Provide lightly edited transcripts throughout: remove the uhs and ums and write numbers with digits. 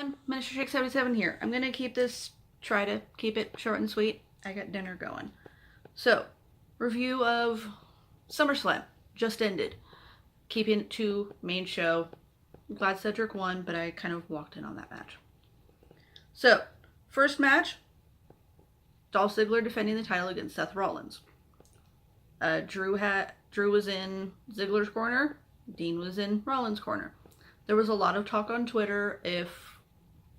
everyone, Minister Shake 77 here. I'm gonna try to keep it short and sweet. I got dinner going. So, review of SummerSlam just ended. Keeping it to main show. I'm glad Cedric won, but I kind of walked in on that match. So, first match, Dolph Ziggler defending the title against Seth Rollins. Drew was in Ziggler's corner. Dean was in Rollins' corner. There was a lot of talk on Twitter if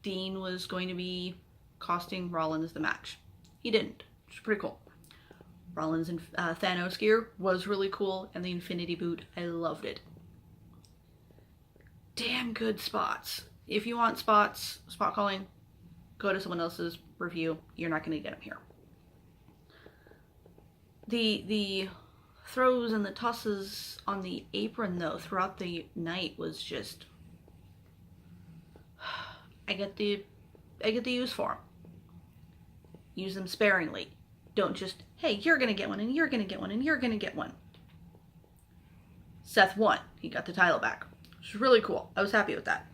Dean was going to be costing Rollins the match. He didn't, which is pretty cool. Rollins and Thanos gear was really cool, and the Infinity Boot, I loved it. Damn good spots. If you want spot calling, go to someone else's review. You're not going to get them here. The throws and the tosses on the apron, though, throughout the night was just... I get the use for them. Use them sparingly. Don't just, hey, you're gonna get one, and you're gonna get one, and you're gonna get one. Seth won. He got the title back, which was really cool. I was happy with that.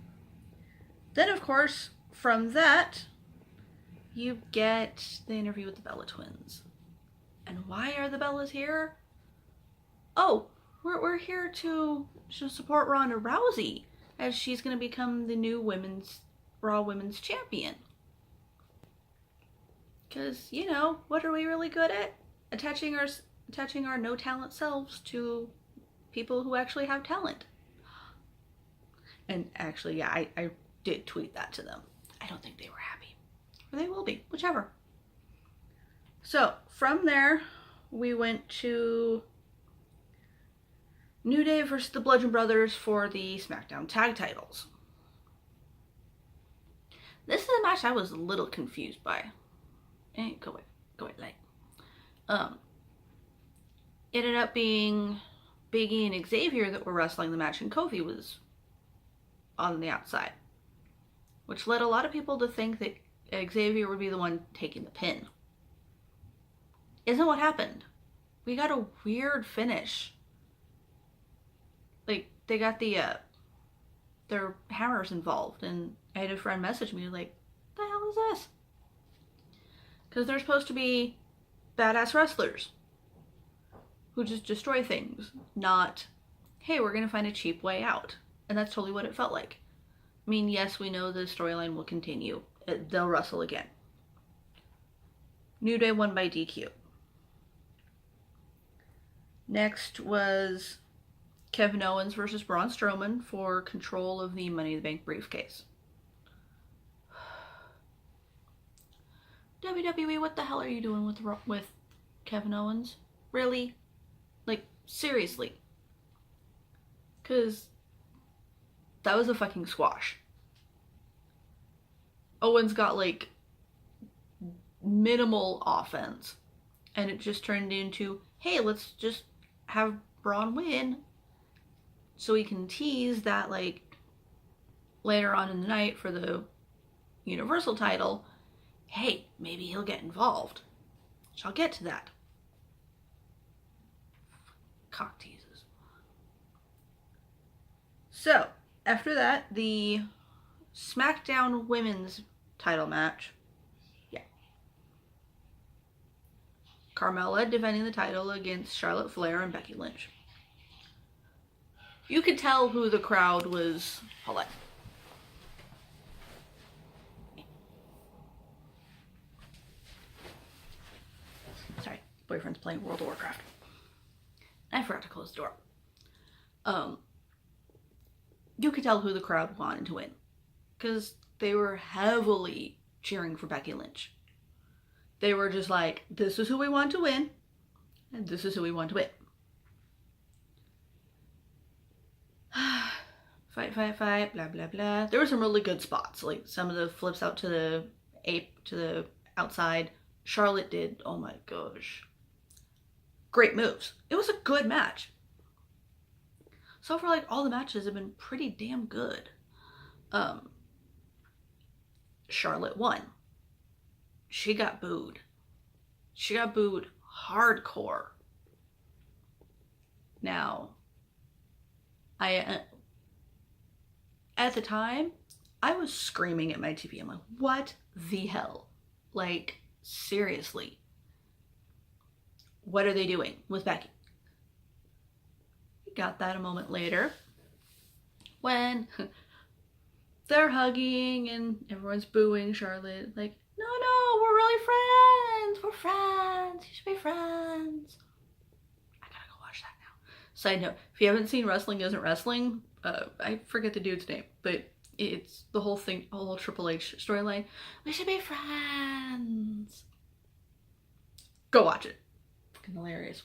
Then, of course, from that, you get the interview with the Bella Twins. And why are the Bellas here? Oh, we're here to support Ronda Rousey, as she's going to become the new Raw Women's Champion. Because, you know, what are we really good at? Attaching our no-talent selves to people who actually have talent. And actually, yeah, I did tweet that to them. I don't think they were happy. Or they will be, whichever. So, from there, we went to New Day versus the Bludgeon Brothers for the SmackDown Tag Titles. This is a match I was a little confused by. Go away, light. It ended up being Big E and Xavier that were wrestling the match, and Kofi was on the outside, which led a lot of people to think that Xavier would be the one taking the pin. Isn't what happened. We got a weird finish. Like, they got their hammers involved, and I had a friend message me like, "The hell is this?" Because they're supposed to be badass wrestlers who just destroy things, not, hey, we're gonna find a cheap way out. And that's totally what it felt like. I mean, yes, we know the storyline will continue. They'll wrestle again. New Day won by DQ. Next was Kevin Owens versus Braun Strowman for control of the Money in the Bank briefcase. WWE, what the hell are you doing with Kevin Owens? Really? Like, seriously. Because that was a fucking squash. Owens got, like, minimal offense. And it just turned into, hey, let's just have Braun win so he can tease that, like, later on in the night for the Universal title, hey, maybe he'll get involved. Which I'll get to that. Cock teases. So, after that, the SmackDown Women's title match. Yeah. Carmella defending the title against Charlotte Flair and Becky Lynch. You could tell who the crowd was. Hold on. Sorry, boyfriend's playing World of Warcraft. I forgot to close the door. You could tell who the crowd wanted to win, because they were heavily cheering for Becky Lynch. They were just like, this is who we want to win, and this is who we want to win. Fight, blah, blah, blah. There were some really good spots, like some of the flips out to the outside. Charlotte did, oh my gosh. Great moves. It was a good match. So far, like, all the matches have been pretty damn good. Charlotte won. She got booed. She got booed hardcore. Now, at the time, I was screaming at my TV. I'm like, what the hell? Like, seriously. What are they doing with Becky? We got that a moment later when they're hugging and everyone's booing Charlotte. Like, no, we're really friends. We're friends. You should be friends. I gotta go watch that now. Side note, if you haven't seen Wrestling Isn't Wrestling, I forget the dude's name, but it's the whole thing, whole Triple H storyline. We should be friends. Go watch it. Fucking hilarious.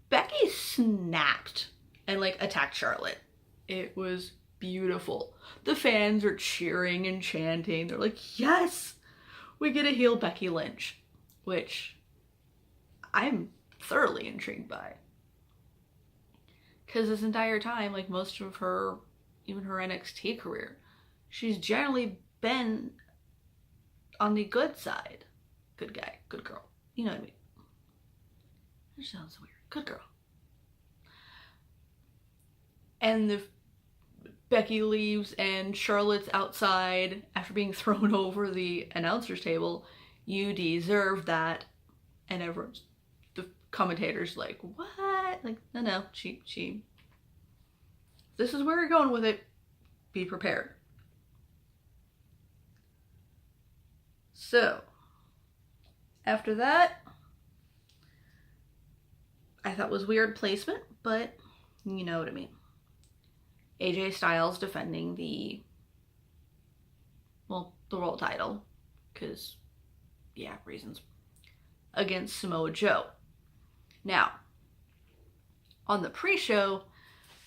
Becky snapped and like attacked Charlotte. It was beautiful. The fans are cheering and chanting. They're like, yes, we get a heel Becky Lynch, which I'm thoroughly intrigued by. Because this entire time, like most of her, even her NXT career, she's generally been on the good side. Good guy, good girl. You know what I mean? That sounds weird. Good girl. And the Becky leaves and Charlotte's outside after being thrown over the announcer's table. You deserve that. And everyone's, the commentator's like, what? Like, no, she, this is where we're going with it. Be prepared. So, after that, I thought was weird placement, but you know what I mean. AJ Styles defending the world title, because, yeah, reasons, against Samoa Joe. Now, on the pre-show,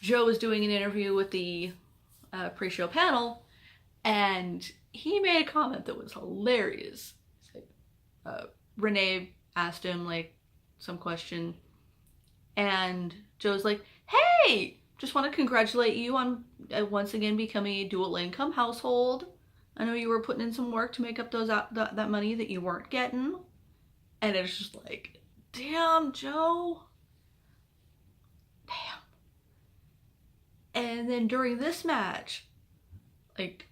Joe was doing an interview with the pre-show panel, and he made a comment that was hilarious. Renee asked him, like, some question, and Joe's like, hey, just want to congratulate you on once again becoming a dual income household. I know you were putting in some work to make up that money that you weren't getting. And it's just like, damn, Joe. Damn. And then during this match, like,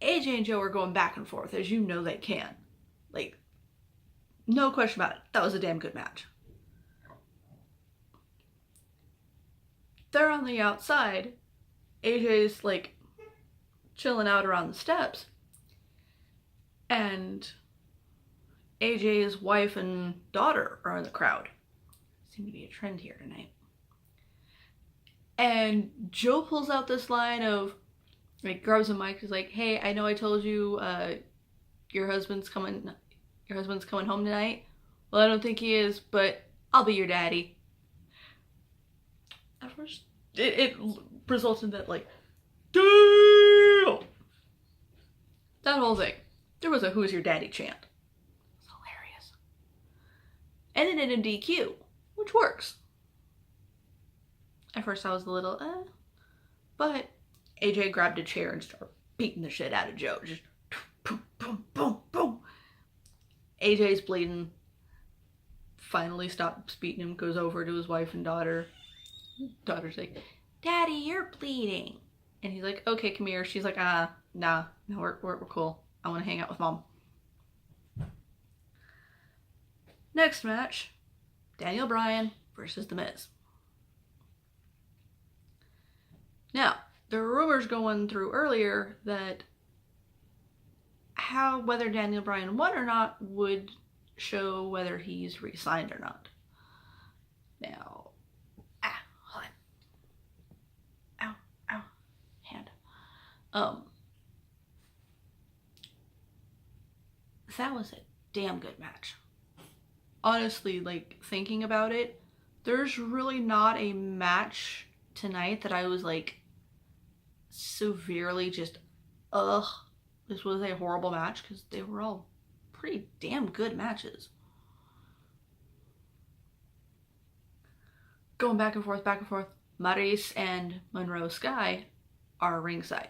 AJ and Joe are going back and forth, as you know they can. Like, no question about it. That was a damn good match. They're on the outside. AJ's like chilling out around the steps. And AJ's wife and daughter are in the crowd. Seem to be a trend here tonight. And Joe pulls out this line of, like, grabs a mic, is like, hey, I know I told you your husband's coming home tonight. Well, I don't think he is, but I'll be your daddy. At first, it results in that, like, damn! That whole thing. There was a who's your daddy chant. It's hilarious. And it ended in DQ, which works. At first I was a little, but AJ grabbed a chair and started beating the shit out of Joe. Just boom, boom, boom, boom. AJ's bleeding. Finally stops beating him, goes over to his wife and daughter. Daughter's like, Daddy, you're bleeding. And he's like, okay, come here. She's like, nah, we're cool. I want to hang out with Mom. Next match, Daniel Bryan versus The Miz. Now, there were rumors going through earlier that whether Daniel Bryan won or not would show whether he's re-signed or not. Now, hold on. Ow, hand. That was a damn good match. Honestly, like, thinking about it, there's really not a match tonight that I was, like, severely just, this was a horrible match, because they were all pretty damn good matches. Going back and forth, Maryse and Monroe Sky are ringside.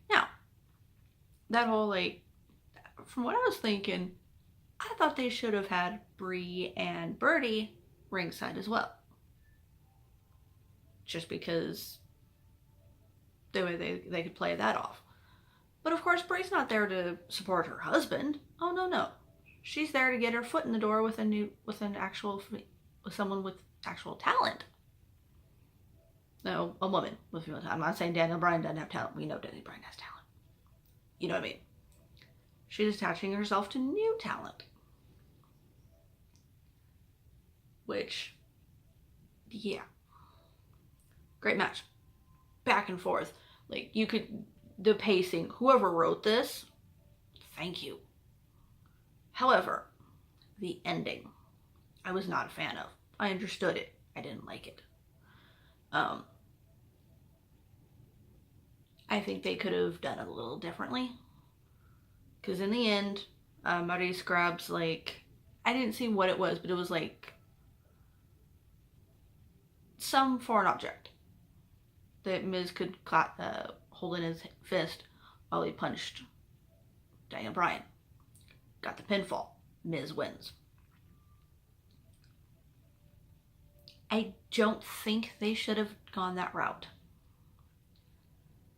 Now, that whole, like, from what I was thinking, I thought they should have had Brie and Birdie ringside as well. Just because The way they could play that off. But of course, Bray's not there to support her husband. Oh no. She's there to get her foot in the door with someone with actual talent. No, a woman with female talent. I'm not saying Daniel Bryan doesn't have talent. We know Daniel Bryan has talent. You know what I mean? She's attaching herself to new talent. Which, yeah. Great match. Back and forth. Like, the pacing, whoever wrote this, thank you. However, the ending, I was not a fan of. I understood it. I didn't like it. I think they could have done it a little differently. Because in the end, Maurice grabs, like, I didn't see what it was, but it was like some foreign object that Miz could hold in his fist while he punched Daniel Bryan. Got the pinfall. Miz wins. I don't think they should have gone that route.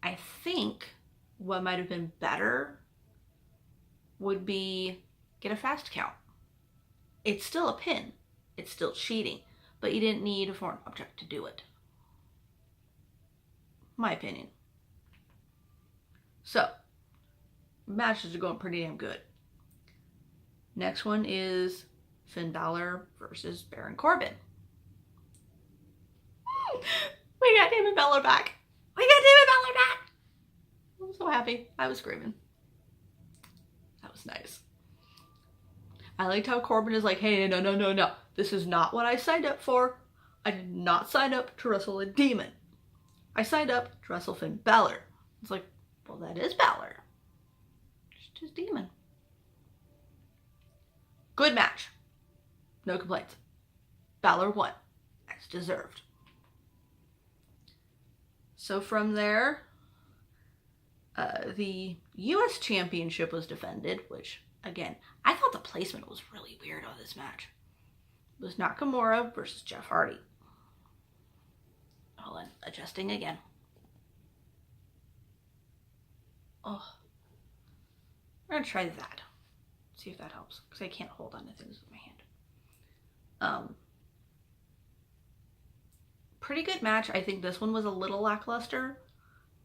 I think what might have been better would be get a fast count. It's still a pin. It's still cheating. But you didn't need a foreign object to do it. My opinion. So, matches are going pretty damn good. Next one is Finn Balor versus Baron Corbin. We got Damon Balor back. We got Damon Balor back. I'm so happy. I was screaming. That was nice. I liked how Corbin is like, hey, no. This is not what I signed up for. I did not sign up to wrestle a demon. I signed up to wrestle Finn Balor. It's like, well, that is Balor. Just his demon. Good match. No complaints. Balor won, as deserved. So from there, the US Championship was defended, which, again, I thought the placement was really weird on this match. It was Nakamura versus Jeff Hardy. Hold on, adjusting again. Oh, we're gonna try that. See if that helps, because I can't hold on to things with my hand. Pretty good match. I think this one was a little lackluster.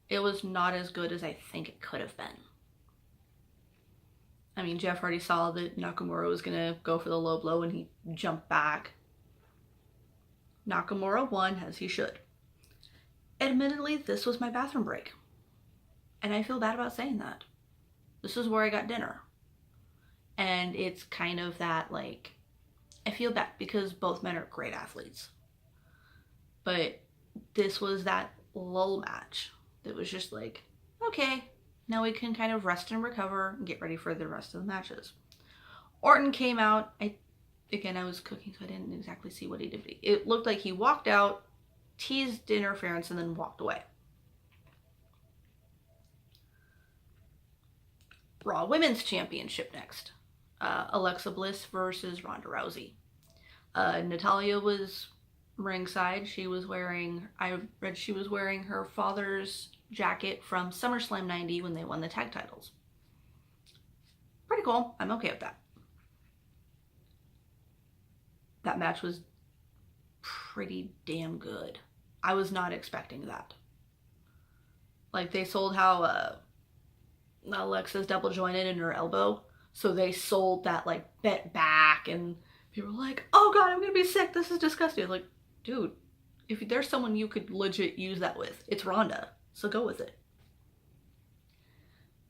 It was not as good as I think it could have been. I mean, Jeff Hardy saw that Nakamura was gonna go for the low blow and he jumped back. Nakamura won, as he should. Admittedly, this was my bathroom break. And I feel bad about saying that. This is where I got dinner. And it's kind of that, like, I feel bad because both men are great athletes. But this was that lull match that was just like, okay, now we can kind of rest and recover and get ready for the rest of the matches. Orton came out. I was cooking, so I didn't exactly see what he did. It looked like he walked out, teased interference, and then walked away. Raw Women's Championship next. Alexa Bliss versus Ronda Rousey. Natalya was ringside. I read she was wearing her father's jacket from SummerSlam 90 when they won the tag titles. Pretty cool. I'm okay with that. That match was pretty damn good. I was not expecting that. Like, they sold how Alexa's double jointed in her elbow, so they sold that, like, bent back, and people were like, oh god, I'm gonna be sick, this is disgusting. I was like, dude, if there's someone you could legit use that with, it's Ronda, so go with it.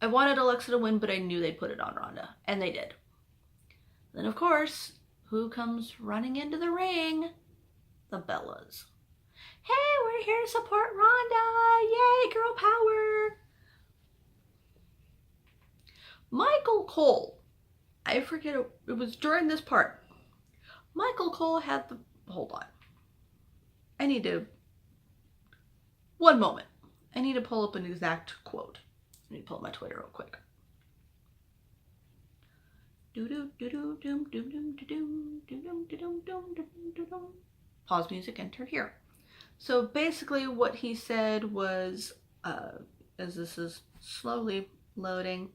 I wanted Alexa to win, but I knew they'd put it on Ronda, and they did. Then, of course, who comes running into the ring? The Bellas. Hey, we're here to support Ronda! Yay, girl power! Michael Cole. I forget, it was during this part. Michael Cole had the... Hold on. One moment. I need to pull up an exact quote. Let me pull up my Twitter real quick. Pause music, enter here. So basically what he said was, as this is slowly loading.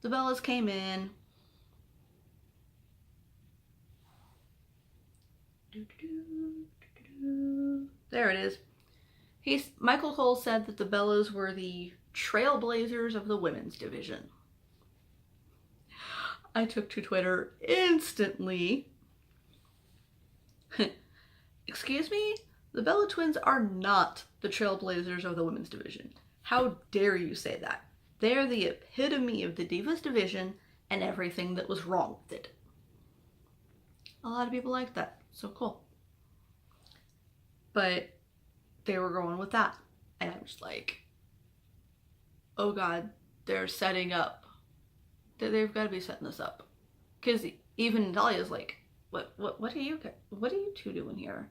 The Bellas came in. There it is. Michael Cole said that the Bellas were the trailblazers of the women's division. I took to Twitter instantly. Excuse me? The Bella Twins are not the trailblazers of the women's division. How dare you say that? They are the epitome of the Divas division and everything that was wrong with it. A lot of people like that. So cool. But they were going with that. And I was like, oh God, they're setting up. They've got to be setting this up. Because even Dahlia's like, what are you two doing here?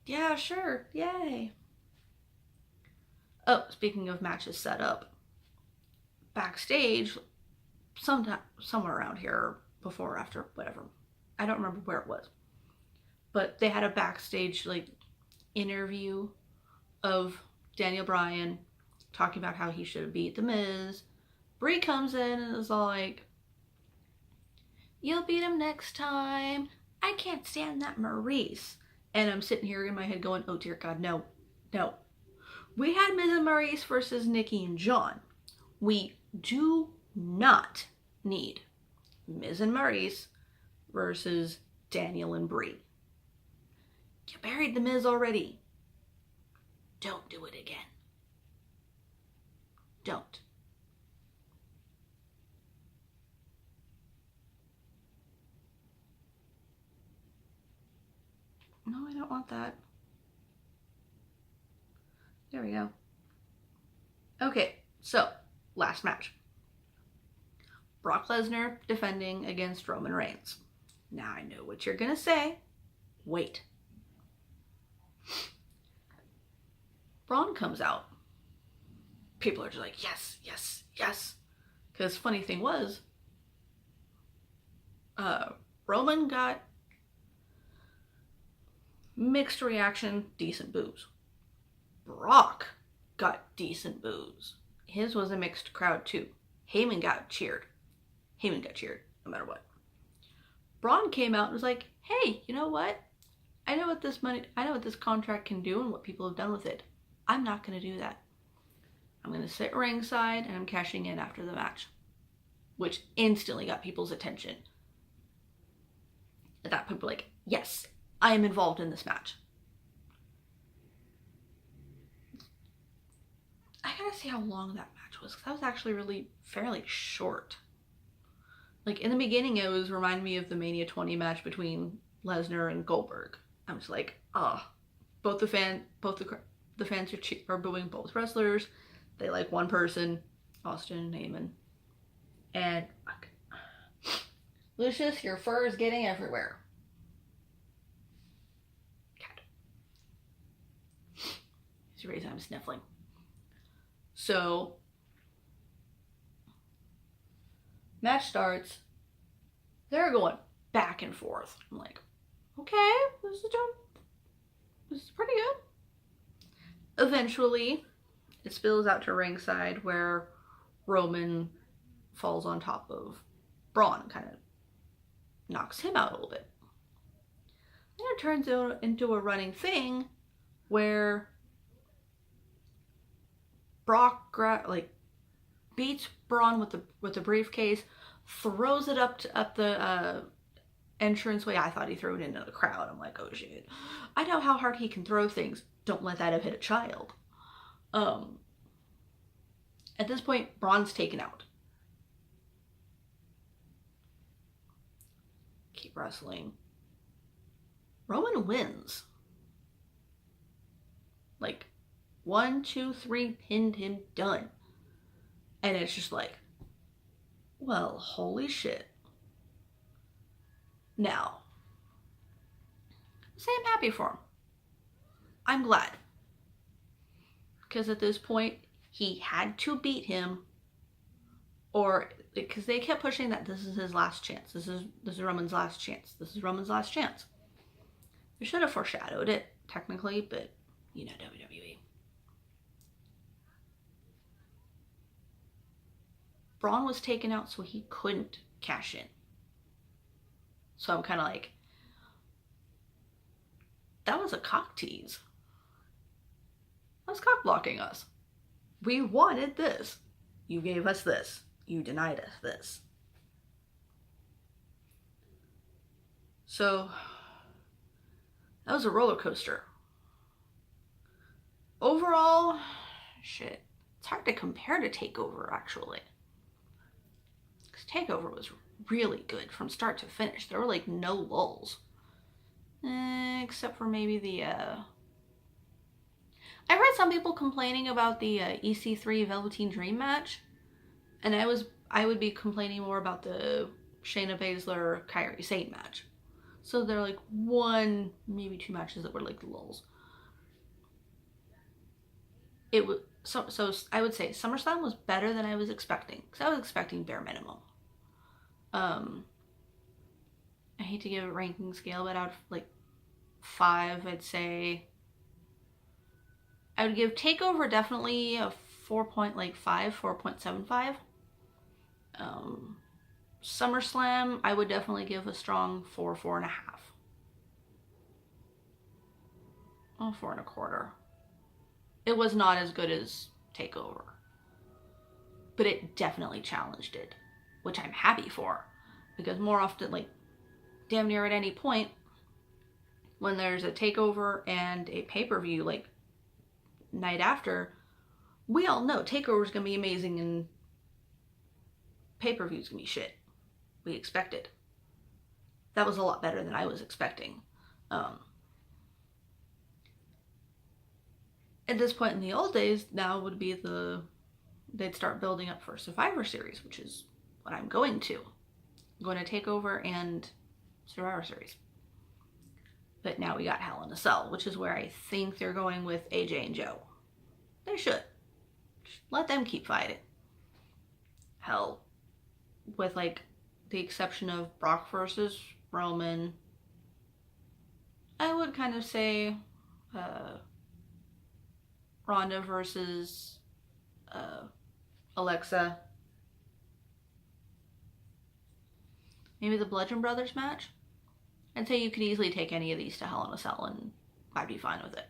Yeah, sure. Yay. Oh, speaking of matches set up, backstage, somewhere around here, before or after, whatever. I don't remember where it was. But they had a backstage interview of Daniel Bryan talking about how he should have beat The Miz. Brie comes in and is all like, you'll beat him next time. I can't stand that Maurice. And I'm sitting here in my head going, oh dear God, no. We had Miz and Maurice versus Nikki and John. We do not need Miz and Maurice versus Daniel and Brie. You buried The Miz already. Don't do it again. Don't. No, I don't want that. There we go. Okay, so last match. Brock Lesnar defending against Roman Reigns. Now I know what you're gonna say. Wait. Braun comes out. People are just like, yes, yes, yes. Because funny thing was, Roman got mixed reaction, decent boos. Brock got decent boos. His was a mixed crowd too. Heyman got cheered. No matter what. Braun came out and was like, hey, you know what? I know what this contract can do and what people have done with it. I'm not going to do that. I'm going to sit ringside and I'm cashing in after the match. Which instantly got people's attention. At that point, people were like, yes, I am involved in this match. I gotta see how long that match was, because that was actually really fairly short. Like, in the beginning, it was reminding me of the Mania 20 match between Lesnar and Goldberg. I'm just like, both the fans are booing both wrestlers. They like one person, Austin and Heyman. And Lucius, your fur is getting everywhere. God. It's the reason I'm sniffling. So, match starts. They're going back and forth. I'm like, okay, this is pretty good. Eventually, it spills out to ringside where Roman falls on top of Braun, kind of knocks him out a little bit. Then it turns into a running thing where Brock beats Braun with the briefcase, throws it up the entranceway. I thought he threw it into the crowd. I'm like, oh shit. I know how hard he can throw things. Don't let that have hit a child. At this point, Braun's taken out. Keep wrestling. Roman wins. Like, 1, 2, 3, pinned him, done. And it's just like, well, holy shit. Now, say I'm happy for him. I'm glad. Because at this point, he had to beat him, or because they kept pushing that this is his last chance. This is Roman's last chance. This is Roman's last chance. They should have foreshadowed it, technically, but, you know, WWE. Braun was taken out so he couldn't cash in. So I'm kind of like, that was a cock tease. That's cock blocking us. We wanted this. You gave us this. You denied us this. So that was a roller coaster. Overall, shit, it's hard to compare to TakeOver, actually. Because TakeOver was really good from start to finish. There were like no lulls. Except for maybe the, I've heard some people complaining about the EC3 Velveteen Dream match. And I would be complaining more about the Shayna Baszler Kairi Sane match. So they're like one, maybe two matches that were like the lulls. It was so I would say SummerSlam was better than I was expecting, because I was expecting bare minimum. I hate to give a ranking scale, but out of like 5, I'd say I would give TakeOver definitely a 4.75. SummerSlam, I would definitely give a strong 4.5. Oh, 4.25. It was not as good as TakeOver, but it definitely challenged it, which I'm happy for, because more often, like damn near at any point, when there's a TakeOver and a pay-per-view like night after, we all know TakeOver's gonna be amazing and pay-per-view's gonna be shit. We expected. That was a lot better than I was expecting. At this point in the old days, now would be they'd start building up for Survivor Series, which is what I'm going to. I'm going to TakeOver and Survivor Series. But now we got Hell in a Cell, which is where I think they're going with AJ and Joe. They should. Just let them keep fighting. Hell, with like the exception of Brock versus Roman, I would kind of say Ronda versus Alexa. Maybe the Bludgeon Brothers match. I'd say you could easily take any of these to Hell in a Cell and I'd be fine with it.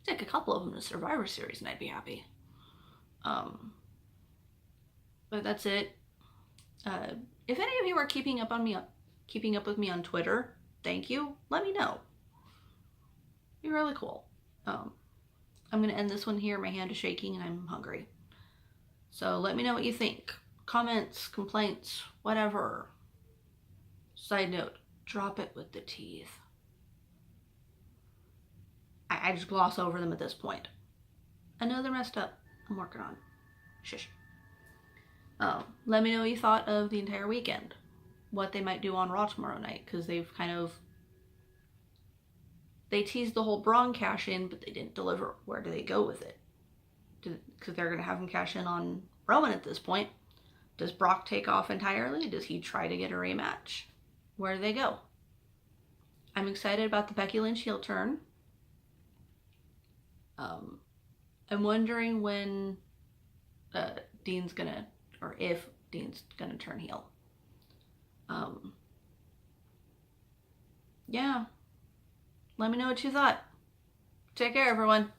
Take a couple of them to Survivor Series and I'd be happy. But that's it. If any of you are keeping up with me on Twitter, thank you. Let me know. Be really cool. I'm gonna end this one here. My hand is shaking and I'm hungry. So let me know what you think. Comments, complaints, whatever. Side note, drop it with the teeth. I just gloss over them at this point. I know they're messed up. I'm working on it. Shush. Let me know what you thought of the entire weekend. What they might do on Raw tomorrow night, because they teased the whole Braun cash in, but they didn't deliver. Where do they go with it? Because they're going to have him cash in on Roman at this point. Does Brock take off entirely? Does he try to get a rematch? Where do they go? I'm excited about the Becky Lynch heel turn. I'm wondering when Dean's gonna, or if Dean's gonna turn heel. Yeah. Let me know what you thought. Take care, everyone.